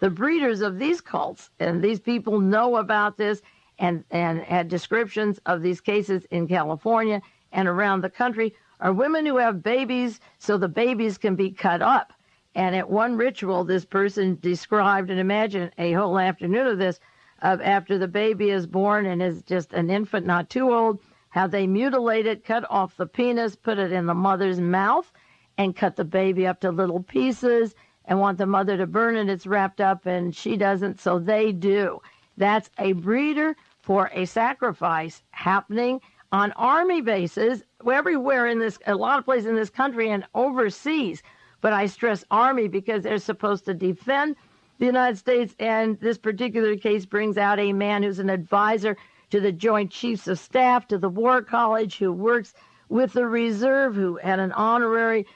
the breeders of these cults, and these people know about this and had descriptions of these cases in California and around the country, are women who have babies so the babies can be cut up. And at one ritual, this person described, and imagine a whole afternoon of this, after the baby is born and is just an infant, not too old, how they mutilate it, cut off the penis, put it in the mother's mouth, and cut the baby up to little pieces and want the mother to burn it. It's wrapped up, and she doesn't, so they do. That's a breeder for a sacrifice happening on army bases everywhere in this, a lot of places in this country and overseas. But I stress army because they're supposed to defend the United States, and this particular case brings out a man who's an advisor to the Joint Chiefs of Staff, to the War College, who works with the Reserve, who had an honorary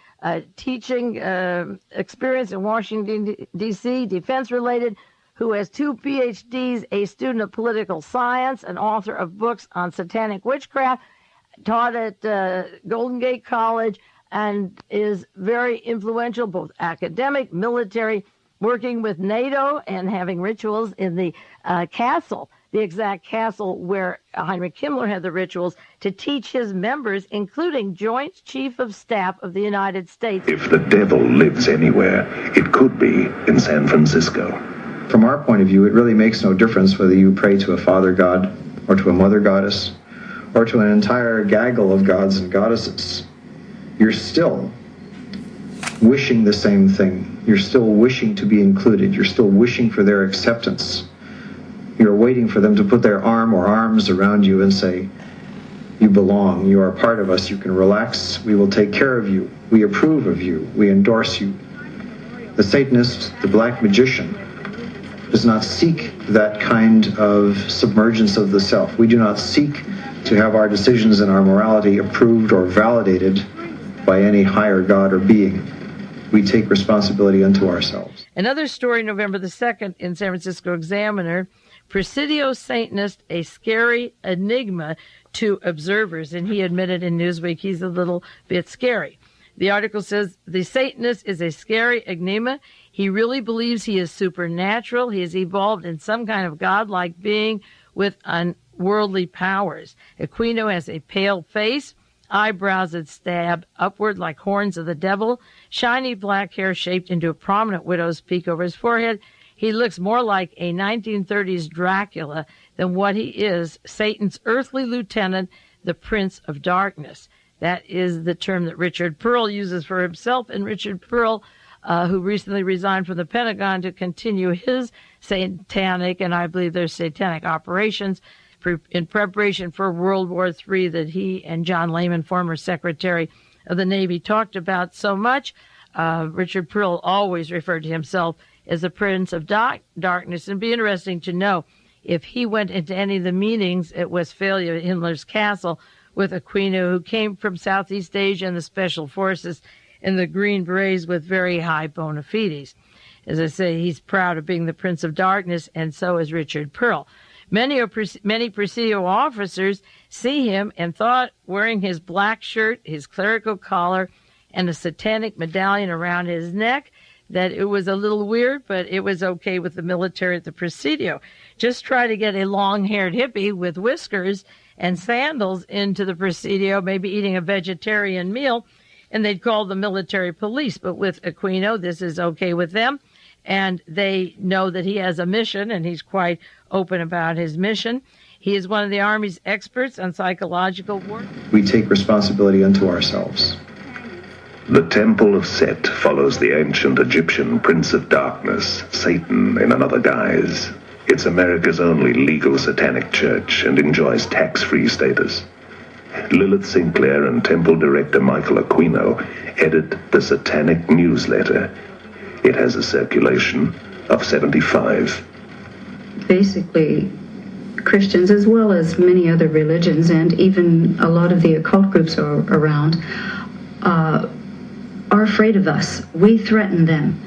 teaching experience in Washington, D.C., defense-related, who has 2 PhDs, a student of political science, an author of books on satanic witchcraft, taught at Golden Gate College, and is very influential, both academic, military, working with NATO and having rituals in the castle, the exact castle where Heinrich Himmler had the rituals, to teach his members, including Joint Chief of Staff of the United States. If the devil lives anywhere, it could be in San Francisco. From our point of view, it really makes no difference whether you pray to a father god or to a mother goddess or to an entire gaggle of gods and goddesses. You're still wishing the same thing. You're still wishing to be included. You're still wishing for their acceptance. You're waiting for them to put their arm or arms around you and say, you belong, you are part of us, you can relax, we will take care of you, we approve of you, we endorse you. The Satanist, the black magician, does not seek that kind of submergence of the self. We do not seek to have our decisions and our morality approved or validated by any higher god or being. We take responsibility unto ourselves. Another story, November the 2nd, in San Francisco Examiner, Presidio Satanist, a scary enigma to observers. And he admitted in Newsweek he's a little bit scary. The article says, the Satanist is a scary enigma. He really believes he is supernatural. He has evolved in some kind of godlike being with unworldly powers. Aquino has a pale face, eyebrows that stab upward like horns of the devil, shiny black hair shaped into a prominent widow's peak over his forehead. He looks more like a 1930s Dracula than what he is, Satan's earthly lieutenant, the Prince of Darkness. That is the term that Richard Pearl uses for himself, and Richard Pearl, who recently resigned from the Pentagon to continue his satanic, and I believe there's satanic operations in preparation for World War III that he and John Lehman, former Secretary of the Navy, talked about so much. Richard Pearl always referred to himself as the Prince of Darkness. And it'd be interesting to know if he went into any of the meetings at Westphalia, Himmler's castle, with Aquino, who came from Southeast Asia and the Special Forces and the Green Berets with very high bona fides. As I say, he's proud of being the Prince of Darkness, and so is Richard Pearl. Many Presidio officers see him and thought, wearing his black shirt, his clerical collar, and a satanic medallion around his neck, that it was a little weird, but it was okay with the military at the Presidio. Just try to get a long-haired hippie with whiskers and sandals into the Presidio, maybe eating a vegetarian meal, and they'd call the military police. But with Aquino, this is okay with them, and they know that he has a mission, and he's quite open about his mission. He is one of the Army's experts on psychological work. We take responsibility unto ourselves. The Temple of Set follows the ancient Egyptian Prince of Darkness, Satan in another guise. It's America's only legal satanic church and enjoys tax-free status. Lilith Sinclair and temple director Michael Aquino edit the Satanic Newsletter. It has a circulation of 75. Basically, Christians, as well as many other religions, and even a lot of the occult groups are around, are afraid of us. We threaten them,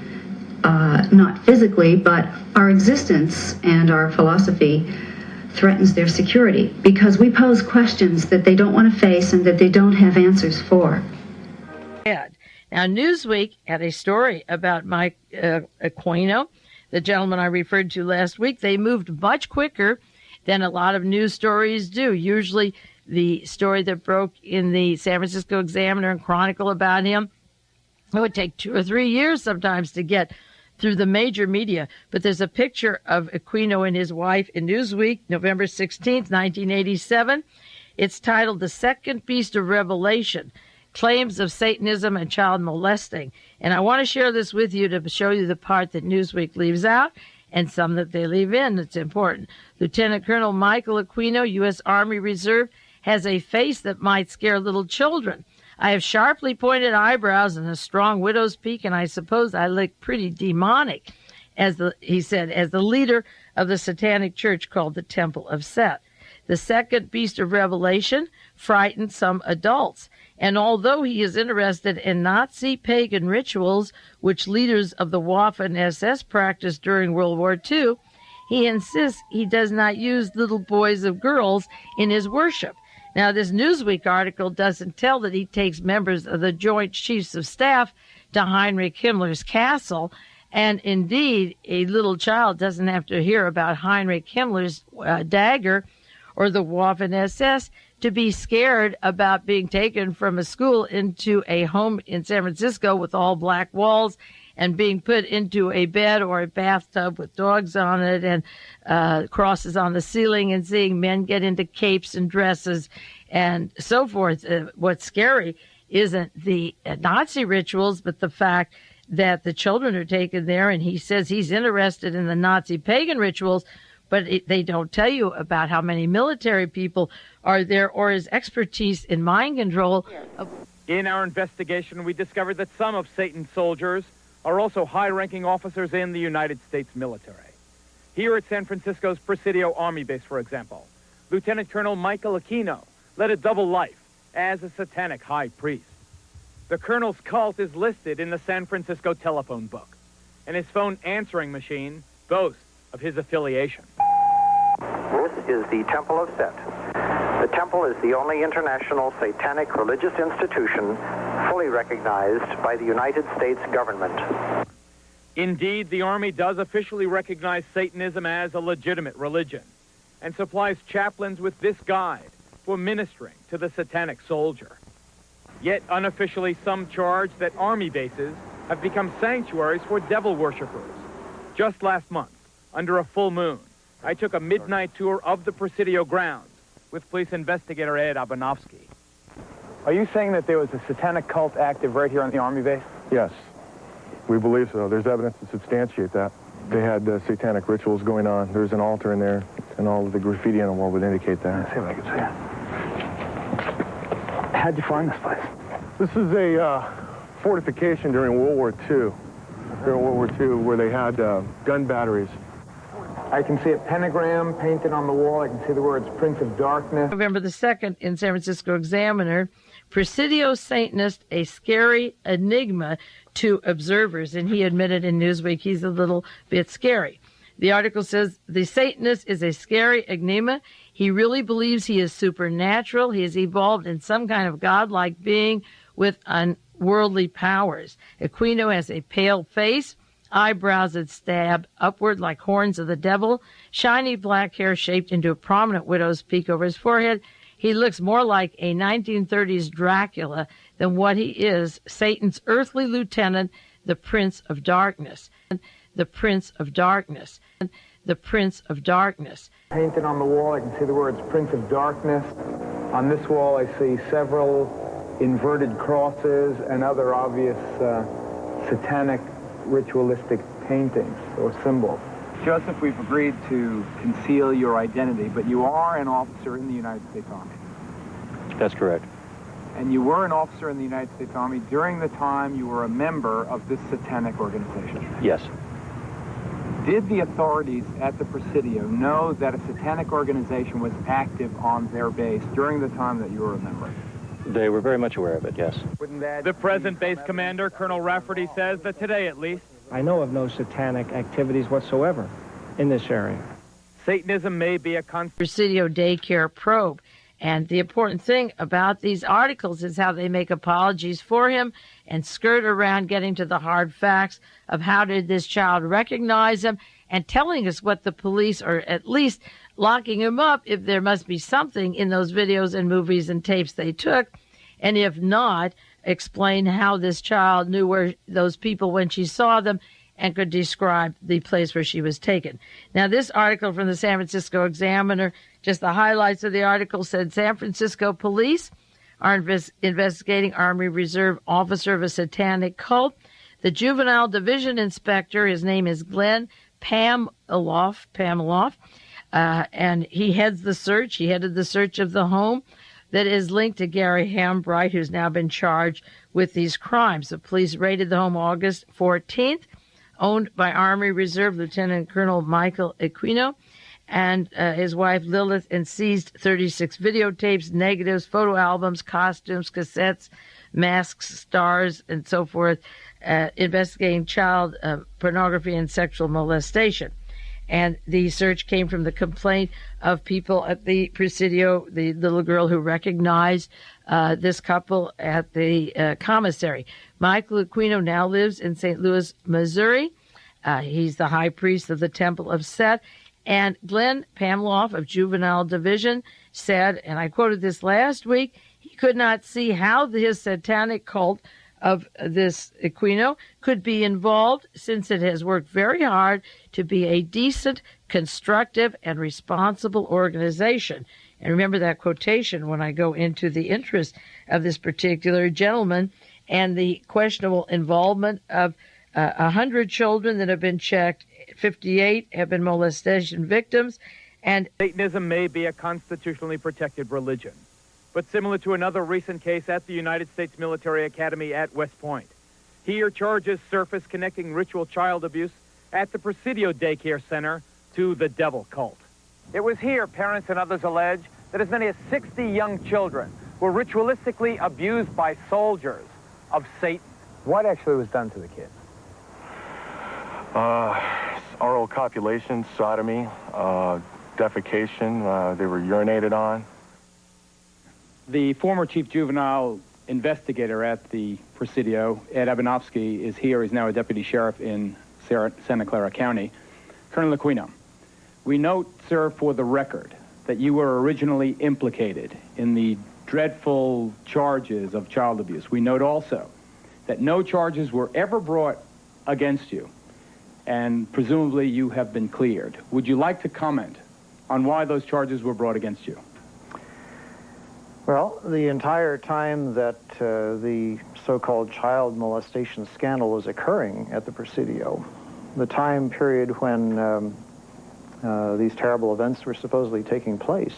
not physically, but our existence and our philosophy threatens their security because we pose questions that they don't want to face and that they don't have answers for. Now, Newsweek had a story about Mike Aquino. the gentleman I referred to last week, they moved much quicker than a lot of news stories do. Usually the story that broke in the San Francisco Examiner and Chronicle about him, it would take 2 or 3 years sometimes to get through the major media. But there's a picture of Aquino and his wife in Newsweek, November 16th, 1987. It's titled The Second Beast of Revelation, Claims of Satanism and Child Molesting. And I want to share this with you to show you the part that Newsweek leaves out and some that they leave in. It's important. Lieutenant Colonel Michael Aquino, U.S. Army Reserve, has a face that might scare little children. I have sharply pointed eyebrows and a strong widow's peak, and I suppose I look pretty demonic, he said, as the leader of the satanic church called the Temple of Set. The second beast of Revelation frightened some adults, and although he is interested in Nazi pagan rituals, which leaders of the Waffen SS practiced during World War II, he insists he does not use little boys or girls in his worship. Now, this Newsweek article doesn't tell that he takes members of the Joint Chiefs of Staff to Heinrich Himmler's castle, and indeed, a little child doesn't have to hear about Heinrich Himmler's dagger or the Waffen SS to be scared about being taken from a school into a home in San Francisco with all black walls and being put into a bed or a bathtub with dogs on it and crosses on the ceiling, and seeing men get into capes and dresses and so forth. What's scary isn't the Nazi rituals, but the fact that the children are taken there, and he says he's interested in the Nazi pagan rituals, but they don't tell you about how many military people are there or his expertise in mind control. In our investigation, we discovered that some of Satan's soldiers are also high-ranking officers in the United States military. Here at San Francisco's Presidio Army Base, for example, Lieutenant Colonel Michael Aquino led a double life as a satanic high priest. The colonel's cult is listed in the San Francisco telephone book, and his phone answering machine boasts of his affiliation. This is the Temple of Set. The temple is the only international satanic religious institution fully recognized by the United States government. Indeed, the Army does officially recognize Satanism as a legitimate religion and supplies chaplains with this guide for ministering to the satanic soldier. Yet unofficially, some charge that Army bases have become sanctuaries for devil worshippers. Just last month, under a full moon, I took a midnight tour of the Presidio grounds with police investigator Ed Abanofsky. Are you saying that there was a satanic cult active right here on the Army base? Yes, we believe so. There's evidence to substantiate that. They had satanic rituals going on. There's an altar in there, and all of the graffiti on the wall would indicate that. Let's see if I can see it. How'd you find this place? This is a fortification during World War II. During World War II, where they had gun batteries. I can see a pentagram painted on the wall. I can see the words Prince of Darkness. November the 2nd in San Francisco Examiner, Presidio Satanist, a scary enigma to observers. And he admitted in Newsweek he's a little bit scary. The article says the Satanist is a scary enigma. He really believes he is supernatural. He has evolved in some kind of godlike being with unworldly powers. Aquino has a pale face, eyebrows that stab upward like horns of the devil, shiny black hair shaped into a prominent widow's peak over his forehead. He looks more like a 1930s Dracula than what he is, Satan's earthly lieutenant, the Prince of Darkness. The Prince of Darkness. The Prince of Darkness. Painted on the wall, I can see the words Prince of Darkness. On this wall, I see several inverted crosses and other obvious satanic ritualistic paintings or symbols. Joseph, we've agreed to conceal your identity, but you are an officer in the United States Army. That's correct. And you were an officer in the United States Army during the time you were a member of this satanic organization. Yes. Did the authorities at the Presidio know that a satanic organization was active on their base during the time that you were a member? They were very much aware of it, yes. The present base commander, Colonel Rafferty, says that today, at least, I know of no satanic activities whatsoever in this area. Satanism may be a Presidio daycare probe. And the important thing about these articles is how they make apologies for him and skirt around getting to the hard facts of how did this child recognize him and telling us what the police, or at least locking him up if there must be something in those videos and movies and tapes they took. And if not, explain how this child knew where those people when she saw them and could describe the place where she was taken. Now, this article from the San Francisco Examiner, just the highlights of the article, said San Francisco police are investigating Army Reserve officer of a satanic cult. The juvenile division inspector, his name is Glenn Pamaloff, and he heads the search. He headed the search of the home that is linked to Gary Hambright, who's now been charged with these crimes. The police raided the home August 14th, owned by Army Reserve Lieutenant Colonel Michael Aquino and his wife Lilith, and seized 36 videotapes, negatives, photo albums, costumes, cassettes, masks, stars, and so forth, investigating child pornography and sexual molestation. And the search came from the complaint of people at the Presidio, the little girl who recognized this couple at the commissary. Michael Aquino now lives in St. Louis, Missouri. He's the high priest of the Temple of Set. And Glenn Pamaloff of Juvenile Division said, and I quoted this last week, he could not see how his satanic cult of this Aquino could be involved, since it has worked very hard to be a decent, constructive, and responsible organization. And remember that quotation when I go into the interest of this particular gentleman and the questionable involvement of 100 children that have been checked. 58 have been molestation victims. And Satanism may be a constitutionally protected religion, but similar to another recent case at the United States Military Academy at West Point. Here, charges surface connecting ritual child abuse at the Presidio Daycare Center to the devil cult. It was here, parents and others allege, that as many as 60 young children were ritualistically abused by soldiers of Satan. What actually was done to the kids? Oral copulation, sodomy, defecation, they were urinated on. The former chief juvenile investigator at the Presidio, Ed Abanofsky, is here. He's now a deputy sheriff in Santa Clara County. Colonel Aquino, we note, sir, for the record, that you were originally implicated in the dreadful charges of child abuse. We note also that no charges were ever brought against you, and presumably you have been cleared. Would you like to comment on why those charges were brought against you? Well, the entire time that the so-called child molestation scandal was occurring at the Presidio, the time period when these terrible events were supposedly taking place,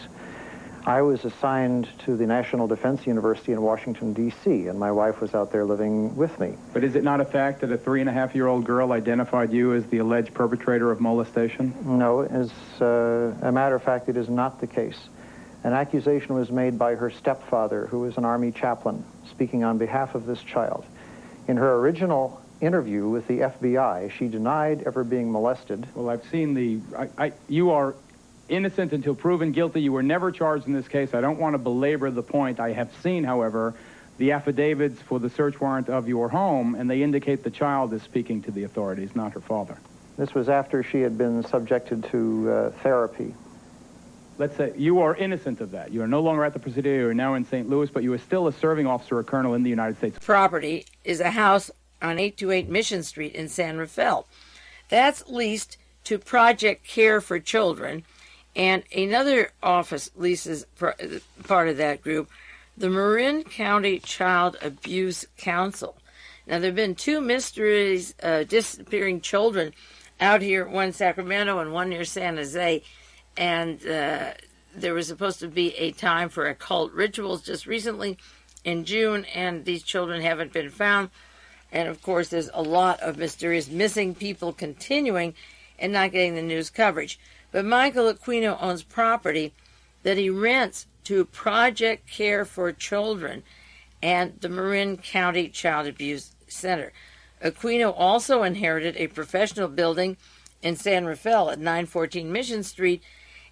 I was assigned to the National Defense University in Washington, D.C., and my wife was out there living with me. But is it not a fact that a 3.5-year-old girl identified you as the alleged perpetrator of molestation? No, as a matter of fact, it is not the case. An accusation was made by her stepfather, who was an Army chaplain, speaking on behalf of this child. In her original interview with the FBI, she denied ever being molested. Well, I've seen you are innocent until proven guilty. You were never charged in this case. I don't want to belabor the point. I have seen, however, the affidavits for the search warrant of your home, and they indicate the child is speaking to the authorities, not her father. This was after she had been subjected to therapy. Let's say you are innocent of that. You are no longer at the Presidio. You are now in St. Louis, but you are still a serving officer or colonel in the United States. Property is a house on 828 Mission Street in San Rafael. That's leased to Project Care for Children, and another office leases part of that group, the Marin County Child Abuse Council. Now, there have been two mysteries, disappearing children out here, one in Sacramento and one near San Jose, and there was supposed to be a time for occult rituals just recently in June, and these children haven't been found. And, of course, there's a lot of mysterious missing people continuing and not getting the news coverage. But Michael Aquino owns property that he rents to Project Care for Children and the Marin County Child Abuse Center. Aquino also inherited a professional building in San Rafael at 914 Mission Street,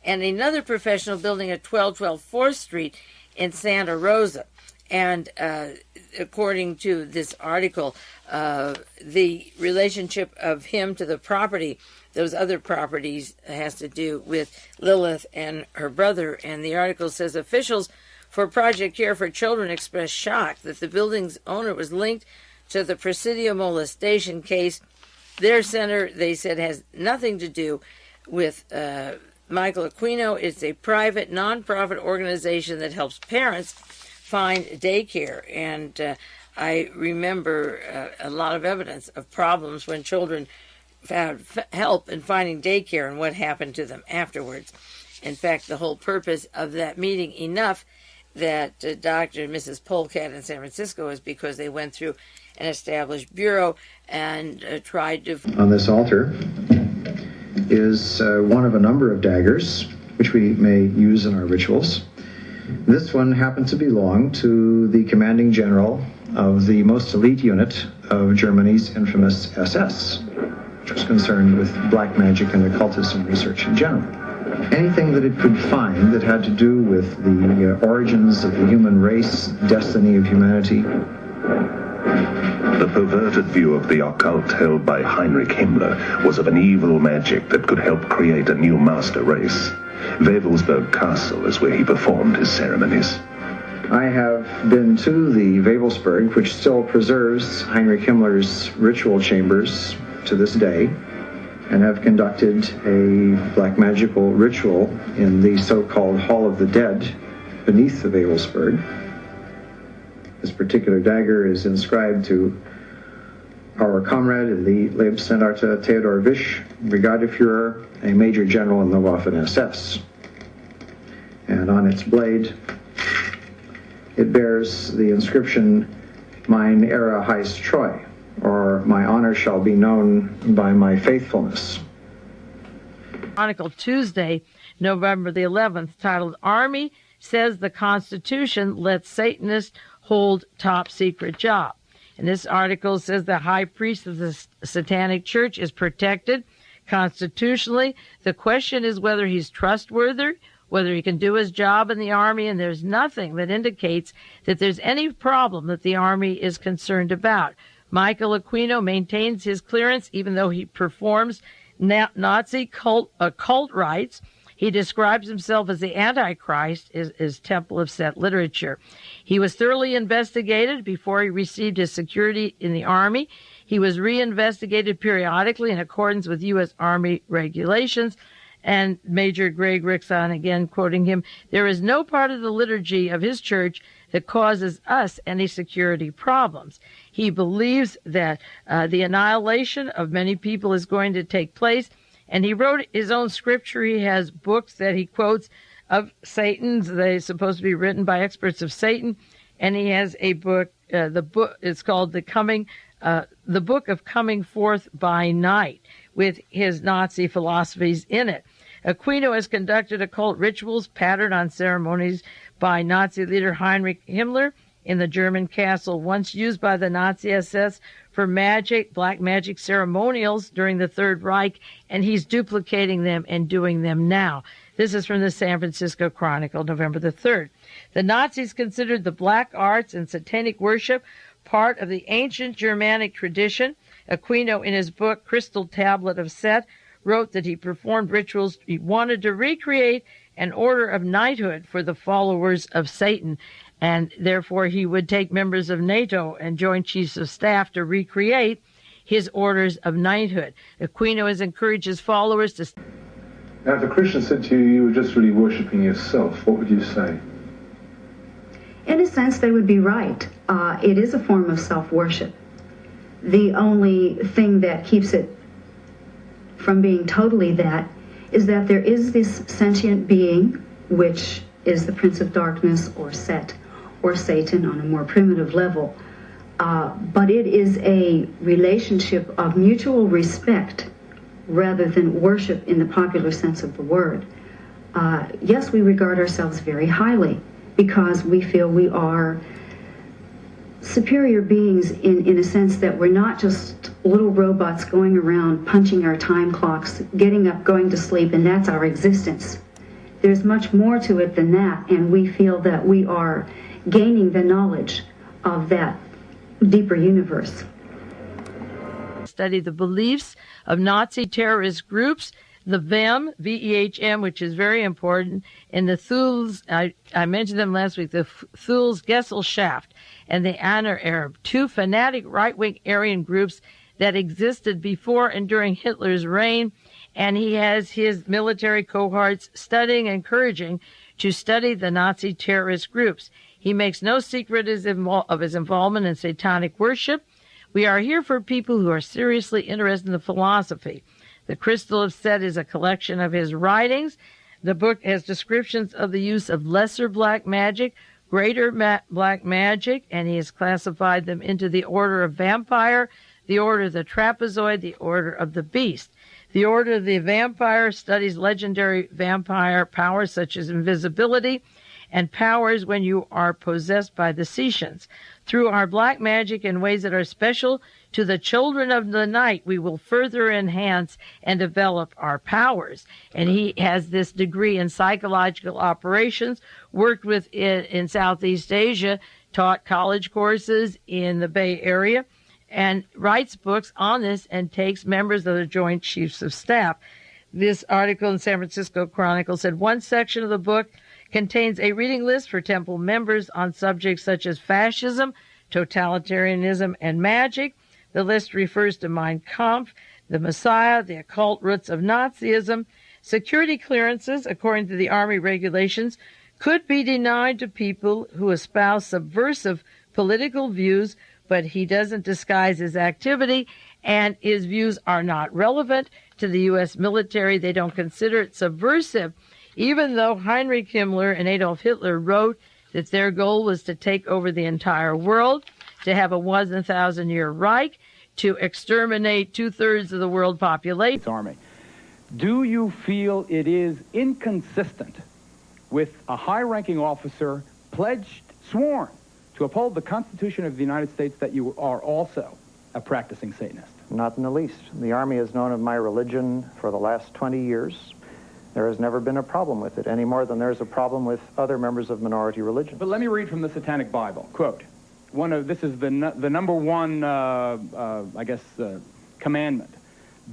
and another professional building at 1212 4th Street in Santa Rosa. And according to this article, the relationship of him to the property, those other properties, has to do with Lilith and her brother. And the article says officials for Project Care for Children expressed shock that the building's owner was linked to the Presidio molestation case. Their center, they said, has nothing to do with Michael Aquino. It's a private, non-profit organization that helps parents find daycare. And I remember a lot of evidence of problems when children found help in finding daycare and what happened to them afterwards. In fact, the whole purpose of that meeting, enough that Dr. and Mrs. Polecat in San Francisco, is because they went through an established bureau and tried to... On this altar is one of a number of daggers which we may use in our rituals. This one happened to belong to the commanding general of the most elite unit of Germany's infamous SS, which was concerned with black magic and occultism research in general. Anything that it could find that had to do with the origins of the human race, destiny of humanity. The perverted view of the occult held by Heinrich Himmler was of an evil magic that could help create a new master race. Wewelsburg Castle is where he performed his ceremonies. I have been to the Wewelsburg, which still preserves Heinrich Himmler's ritual chambers to this day, and have conducted a black magical ritual in the so-called Hall of the Dead beneath the Wewelsburg. This particular dagger is inscribed to our comrade in the Leibstandarte Theodor Wisch, Brigadeführer, a major general in the Waffen SS. And on its blade, it bears the inscription, Mein Ehre heißt Treu, or my honor shall be known by my faithfulness. Chronicle Tuesday, November the 11th, titled Army Says the Constitution Lets Satanists Hold Top Secret Job. And this article says the high priest of the Satanic Church is protected constitutionally. The question is whether he's trustworthy, whether he can do his job in the Army, and there's nothing that indicates that there's any problem that the Army is concerned about. Michael Aquino maintains his clearance even though he performs Nazi occult rites. He describes himself as the Antichrist, is Temple of Set literature. He was thoroughly investigated before he received his security in the Army. He was reinvestigated periodically in accordance with U.S. Army regulations. And Major Greg Rixon, again quoting him, there is no part of the liturgy of his church that causes us any security problems. He believes that the annihilation of many people is going to take place. And he wrote his own scripture. He has books that he quotes of Satan's. They're supposed to be written by experts of Satan. And he has a book, it's called The Book of Coming Forth by Night, with his Nazi philosophies in it. Aquino has conducted occult rituals patterned on ceremonies by Nazi leader Heinrich Himmler in the German castle, once used by the Nazi SS for black magic ceremonials during the Third Reich, and he's duplicating them and doing them now. This is from the San Francisco Chronicle, November the 3rd. The Nazis considered the black arts and satanic worship part of the ancient Germanic tradition. Aquino, in his book, Crystal Tablet of Set, wrote that he performed rituals. He wanted to recreate an order of knighthood for the followers of Satan, and therefore he would take members of NATO and Joint Chiefs of Staff to recreate his orders of knighthood. Aquino has encouraged his followers to... Now, if a Christian said to you, you were just really worshipping yourself, what would you say? In a sense, they would be right. It is a form of self-worship. The only thing that keeps it from being totally that is that there is this sentient being, which is the Prince of Darkness, or Set, or Satan on a more primitive level. But it is a relationship of mutual respect rather than worship in the popular sense of the word. Yes, we regard ourselves very highly because we feel we are superior beings in a sense that we're not just little robots going around punching our time clocks, getting up, going to sleep, and that's our existence. There's much more to it than that, and we feel that we are gaining the knowledge of that deeper universe. Study the beliefs of Nazi terrorist groups, the VEM, V-E-H-M, which is very important, and the Thuls, I mentioned them last week, the Thuls Gesellschaft and the Anner Arab, two fanatic right-wing Aryan groups that existed before and during Hitler's reign, and he has his military cohorts studying, encouraging to study the Nazi terrorist groups. He makes no secret of his involvement in satanic worship. We are here for people who are seriously interested in the philosophy. The Crystal of Set is a collection of his writings. The book has descriptions of the use of lesser black magic, greater black magic, and he has classified them into the Order of Vampire, the Order of the Trapezoid, the Order of the Beast. The Order of the Vampire studies legendary vampire powers such as invisibility and powers when you are possessed by the Setians. Through our black magic in ways that are special to the children of the night, we will further enhance and develop our powers. And he has this degree in psychological operations, worked with in Southeast Asia, taught college courses in the Bay Area, and writes books on this and takes members of the Joint Chiefs of Staff. This article in San Francisco Chronicle said one section of the book contains a reading list for temple members on subjects such as fascism, totalitarianism, and magic. The list refers to Mein Kampf, the Messiah, the occult roots of Nazism. Security clearances, according to the Army regulations, could be denied to people who espouse subversive political views, but he doesn't disguise his activity, and his views are not relevant to the U.S. military. They don't consider it subversive, even though Heinrich Himmler and Adolf Hitler wrote that their goal was to take over the entire world, to have a 1,000-year Reich, to exterminate 2/3 of the world population. Army. Do you feel it is inconsistent with a high-ranking officer sworn to uphold the Constitution of the United States that you are also a practicing Satanist? Not in the least. The Army has known of my religion for the last 20 years. There has never been a problem with it, any more than there's a problem with other members of minority religions. But let me read from the Satanic Bible. Quote, this is the number one, commandment.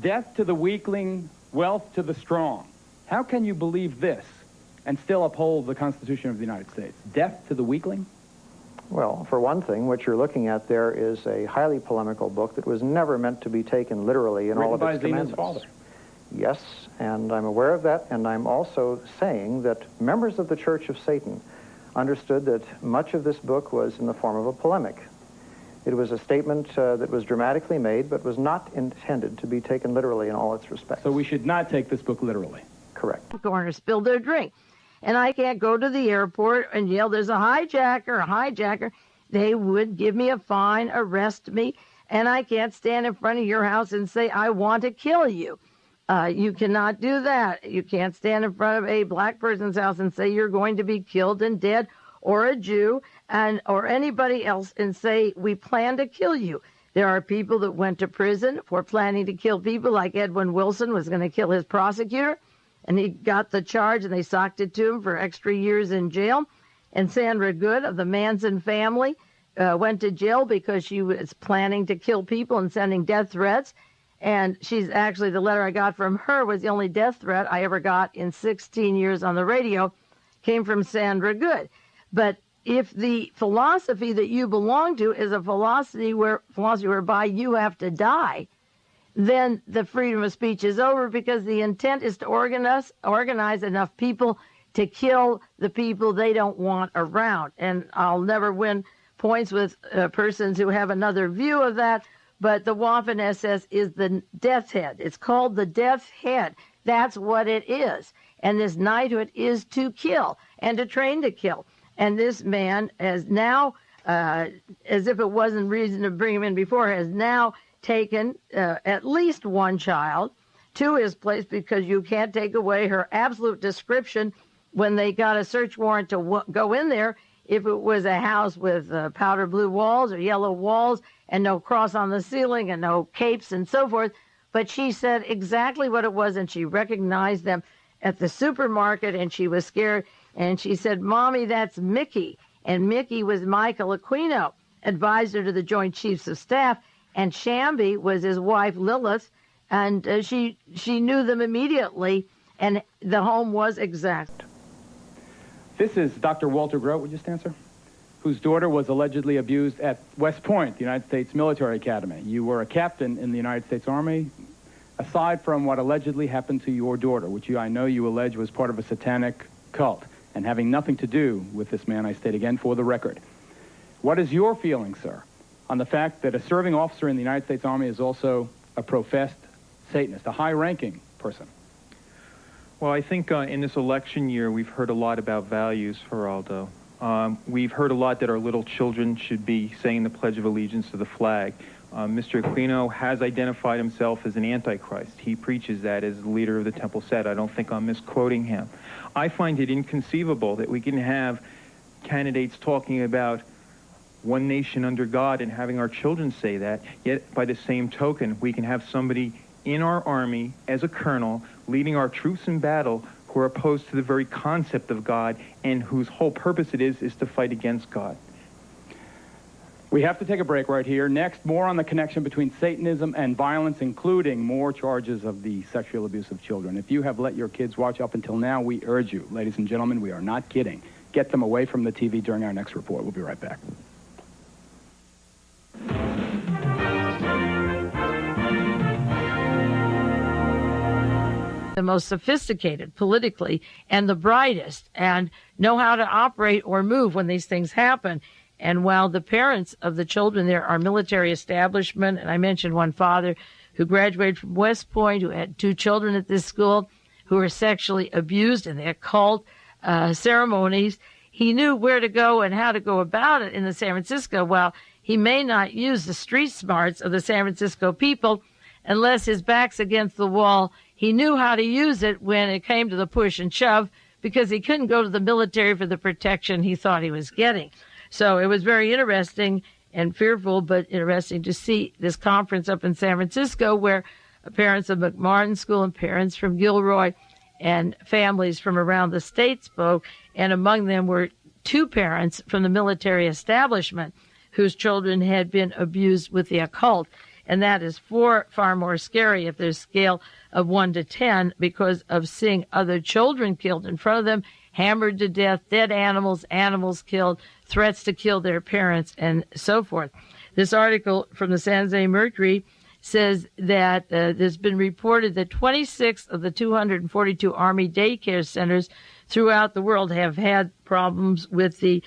Death to the weakling, wealth to the strong. How can you believe this and still uphold the Constitution of the United States? Death to the weakling? Well, for one thing, what you're looking at there is a highly polemical book that was never meant to be taken literally in all of its commandments. Father. Yes, and I'm aware of that, and I'm also saying that members of the Church of Satan understood that much of this book was in the form of a polemic. It was a statement that was dramatically made, but was not intended to be taken literally in all its respects. So we should not take this book literally? Correct. Corner spilled their drink. And I can't go to the airport and yell, there's a hijacker. They would give me a fine, arrest me, and I can't stand in front of your house and say, I want to kill you. You cannot do that. You can't stand in front of a black person's house and say you're going to be killed and dead, or a Jew or anybody else, and say we plan to kill you. There are people that went to prison for planning to kill people, like Edwin Wilson was going to kill his prosecutor, and he got the charge and they socked it to him for extra years in jail. And Sandra Good of the Manson family went to jail because she was planning to kill people and sending death threats. And she's actually, the letter I got from her was the only death threat I ever got in 16 years on the radio, came from Sandra Good. But if the philosophy that you belong to is a philosophy whereby you have to die, then the freedom of speech is over, because the intent is to organize enough people to kill the people they don't want around. And I'll never win points with persons who have another view of that. But the Waffen SS is the death's head. It's called the death's head. That's what it is. And this knighthood is to kill and to train to kill. And this man has now, as if it wasn't reason to bring him in before, has now taken at least one child to his place, because you can't take away her absolute description when they got a search warrant to go in there. If it was a house with powder blue walls or yellow walls and no cross on the ceiling and no capes and so forth, but she said exactly what it was, and she recognized them at the supermarket, and she was scared, and she said, "Mommy, that's Mickey." And Mickey was Michael Aquino, advisor to the Joint Chiefs of Staff, and Shamby was his wife, Lilith, and she knew them immediately, and the home was exact. This is Dr. Walter Grote, would you stand, sir? Whose daughter was allegedly abused at West Point, the United States Military Academy. You were a captain in the United States Army. Aside from what allegedly happened to your daughter, which I know you allege was part of a satanic cult, and having nothing to do with this man, I state again for the record, what is your feeling, sir, on the fact that a serving officer in the United States Army is also a professed Satanist, a high-ranking person? Well, I think in this election year, we've heard a lot about values, Geraldo. We've heard a lot that our little children should be saying the Pledge of Allegiance to the flag. Mr. Aquino has identified himself as an antichrist. He preaches that as the leader of the Temple Set. I don't think I'm misquoting him. I find it inconceivable that we can have candidates talking about one nation under God and having our children say that, yet by the same token, we can have somebody in our army as a colonel leading our troops in battle who are opposed to the very concept of God and whose whole purpose it is to fight against God. We have to take a break right here. Next, more on the connection between Satanism and violence, including more charges of the sexual abuse of children. If you have let your kids watch up until now, we urge you, ladies and gentlemen, we are not kidding. Get them away from the TV during our next report. We'll be right back. The most sophisticated politically and the brightest, and know how to operate or move when these things happen. And while the parents of the children there are military establishment, and I mentioned one father who graduated from West Point, who had 2 children at this school, who were sexually abused in the occult ceremonies, he knew where to go and how to go about it in the San Francisco. While he may not use the street smarts of the San Francisco people, unless his back's against the wall, he knew how to use it when it came to the push and shove, because he couldn't go to the military for the protection he thought he was getting. So it was very interesting and fearful, but interesting to see this conference up in San Francisco where parents of McMartin School and parents from Gilroy and families from around the state spoke, and among them were 2 parents from the military establishment whose children had been abused with the occult. And that is far more scary if there's a scale of 1 to 10 because of seeing other children killed in front of them, hammered to death, dead animals, animals killed, threats to kill their parents, and so forth. This article from the San Jose Mercury says that there's been reported that 26 of the 242 Army daycare centers throughout the world have had problems with the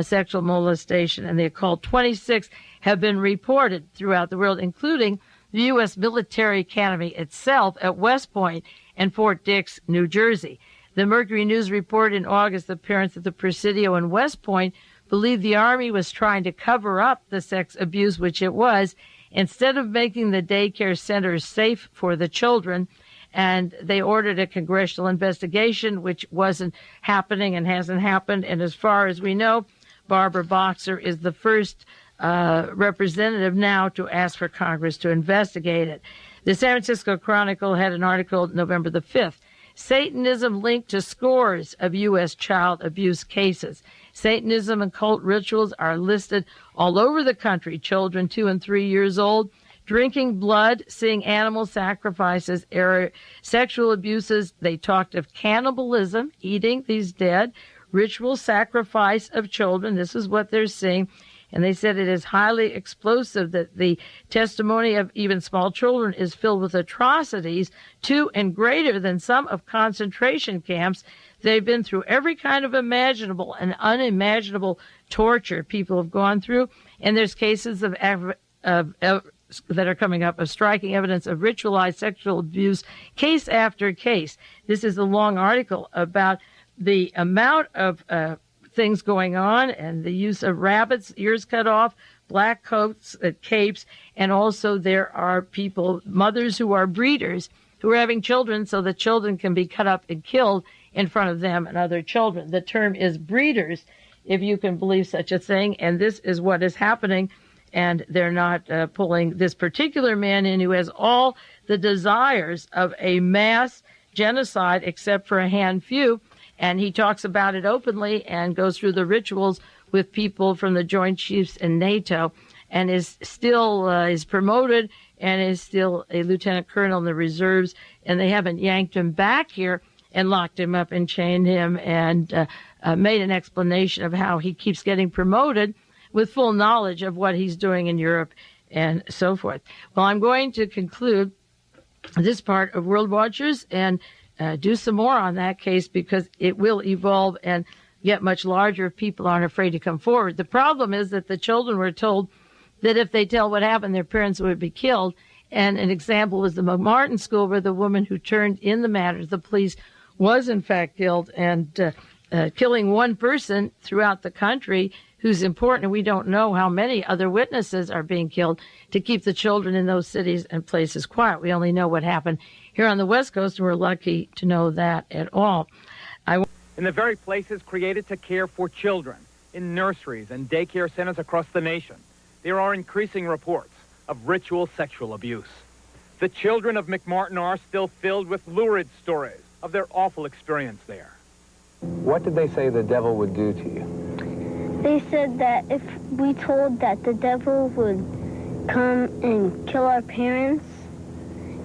sexual molestation and the occult. 26 have been reported throughout the world, including the U.S. Military Academy itself at West Point and Fort Dix, New Jersey. The Mercury News reported in August that parents at the Presidio and West Point believed the Army was trying to cover up the sex abuse, which it was, instead of making the daycare centers safe for the children. And they ordered a congressional investigation, which wasn't happening and hasn't happened. And as far as we know, Barbara Boxer is the first representative now to ask for Congress to investigate it. The San Francisco Chronicle had an article November the 5th. Satanism linked to scores of U.S. child abuse cases. Satanism and cult rituals are listed all over the country. Children 2 and 3 years old, drinking blood, seeing animal sacrifices, sexual abuses. They talked of cannibalism, eating these dead, ritual sacrifice of children. This is what they're seeing. And they said it is highly explosive, that the testimony of even small children is filled with atrocities, 2 and greater than some of concentration camps. They've been through every kind of imaginable and unimaginable torture people have gone through. And there's cases that are coming up of striking evidence of ritualized sexual abuse, case after case. This is a long article about the amount of things going on and the use of rabbits, ears cut off, black coats, capes, and also there are people, mothers who are breeders, who are having children so the children can be cut up and killed in front of them and other children. The term is breeders, if you can believe such a thing, and this is what is happening. And they're not pulling this particular man in who has all the desires of a mass genocide except for a handful. And he talks about it openly and goes through the rituals with people from the Joint Chiefs and NATO, and is still is promoted and is still a lieutenant colonel in the reserves. And they haven't yanked him back here and locked him up and chained him and made an explanation of how he keeps getting promoted with full knowledge of what he's doing in Europe and so forth. Well, I'm going to conclude this part of World Watchers and do some more on that case, because it will evolve and get much larger if people aren't afraid to come forward. The problem is that the children were told that if they tell what happened, their parents would be killed. And an example was the McMartin School, where the woman who turned in the matters, the police, was in fact killed, and killing one person throughout the country who's important. And we don't know how many other witnesses are being killed to keep the children in those cities and places quiet. We only know what happened here on the West Coast, and we're lucky to know that at all. In the very places created to care for children, in nurseries and daycare centers across the nation, there are increasing reports of ritual sexual abuse. The children of McMartin are still filled with lurid stories of their awful experience there. What did they say the devil would do to you? They said that if we told that the devil would come and kill our parents,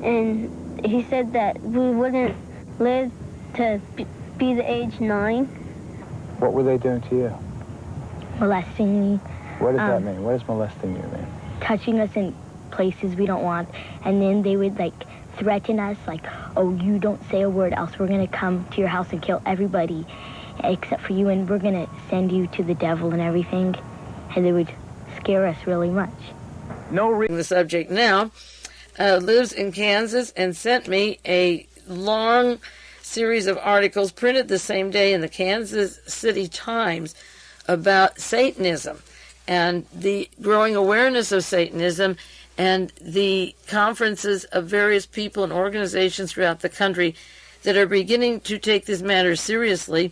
and he said that we wouldn't live to be the age 9. What were they doing to you? Molesting me. What does that mean? What does molesting you mean? Touching us in places we don't want. And then they would, like, threaten us, like, oh, you don't say a word, else we're going to come to your house and kill everybody except for you, and we're going to send you to the devil and everything. And they would scare us really much. The subject now lives in Kansas and sent me a long series of articles printed the same day in the Kansas City Times about Satanism and the growing awareness of Satanism, and the conferences of various people and organizations throughout the country that are beginning to take this matter seriously.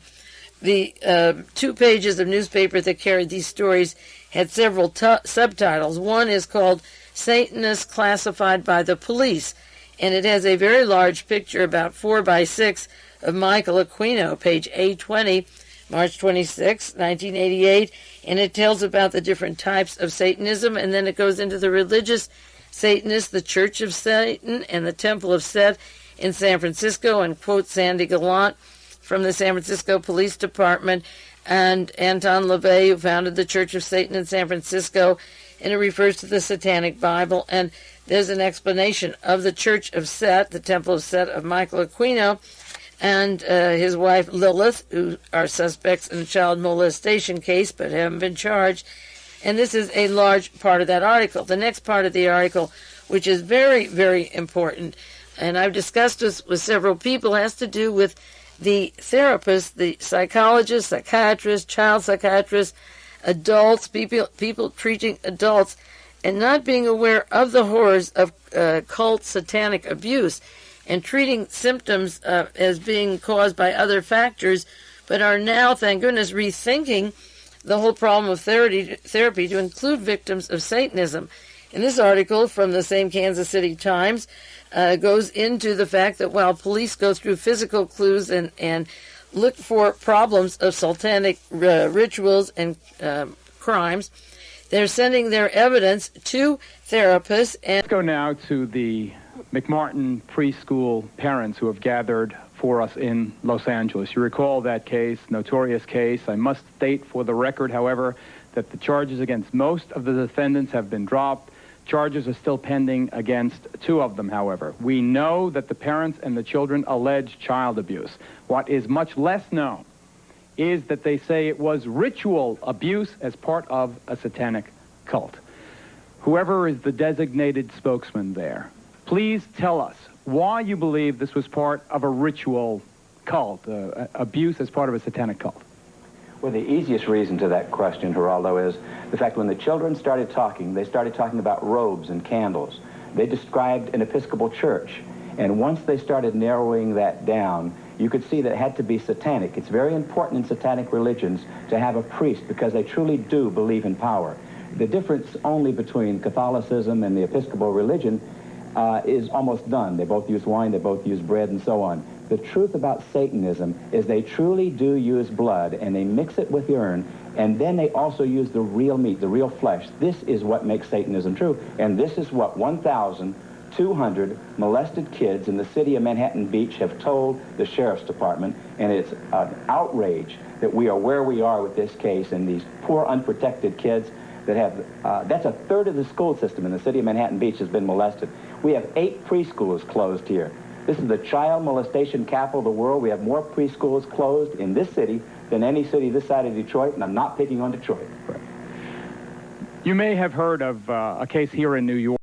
The 2 pages of newspaper that carried these stories had several subtitles. One is called Satanists Classified by the Police, and it has a very large picture, about 4 by 6, of Michael Aquino, page A20, March 26, 1988, and it tells about the different types of Satanism, and then it goes into the religious Satanists, the Church of Satan, and the Temple of Set in San Francisco, and quotes Sandy Gallant from the San Francisco Police Department, and Anton LaVey, who founded the Church of Satan in San Francisco, and it refers to the Satanic Bible, and there's an explanation of the Church of Set, the Temple of Set of Michael Aquino, and his wife Lilith, who are suspects in a child molestation case but haven't been charged. And this is a large part of that article. The next part of the article, which is very, very important, and I've discussed this with several people, has to do with the therapists, the psychologists, psychiatrists, child psychiatrists, adults, people treating adults, and not being aware of the horrors of cult satanic abuse, and treating symptoms as being caused by other factors, but are now, thank goodness, rethinking the whole problem of therapy to include victims of Satanism. And this article from the same Kansas City Times goes into the fact that while police go through physical clues and look for problems of satanic rituals and crimes, they're sending their evidence to therapists. And let's go now to the McMartin Preschool parents who have gathered for us in Los Angeles. You recall that case, notorious case. I must state for the record, however, that the charges against most of the defendants have been dropped. Charges are still pending against 2 of them, however. We know that the parents and the children allege child abuse. What is much less known is that they say it was ritual abuse as part of a satanic cult. Whoever is the designated spokesman there, please tell us why you believe this was part of a ritual cult, abuse as part of a satanic cult. Well, the easiest reason to that question, Geraldo, is the fact when the children started talking, they started talking about robes and candles. They described an Episcopal church. And once they started narrowing that down, you could see that it had to be satanic. It's very important in satanic religions to have a priest because they truly do believe in power. The difference only between Catholicism and the Episcopal religion is almost done. They both use wine, they both use bread, and so on. The truth about Satanism is they truly do use blood, and they mix it with urine, and then they also use the real meat, the real flesh. This is what makes Satanism true, and this is what 1,200 molested kids in the city of Manhattan Beach have told the Sheriff's Department, and it's an outrage that we are where we are with this case, and these poor unprotected kids that have, that's a third of the school system in the city of Manhattan Beach has been molested. We have 8 preschools closed here. This is the child molestation capital of the world. We have more preschools closed in this city than any city this side of Detroit, and I'm not picking on Detroit. You may have heard of a case here in New York.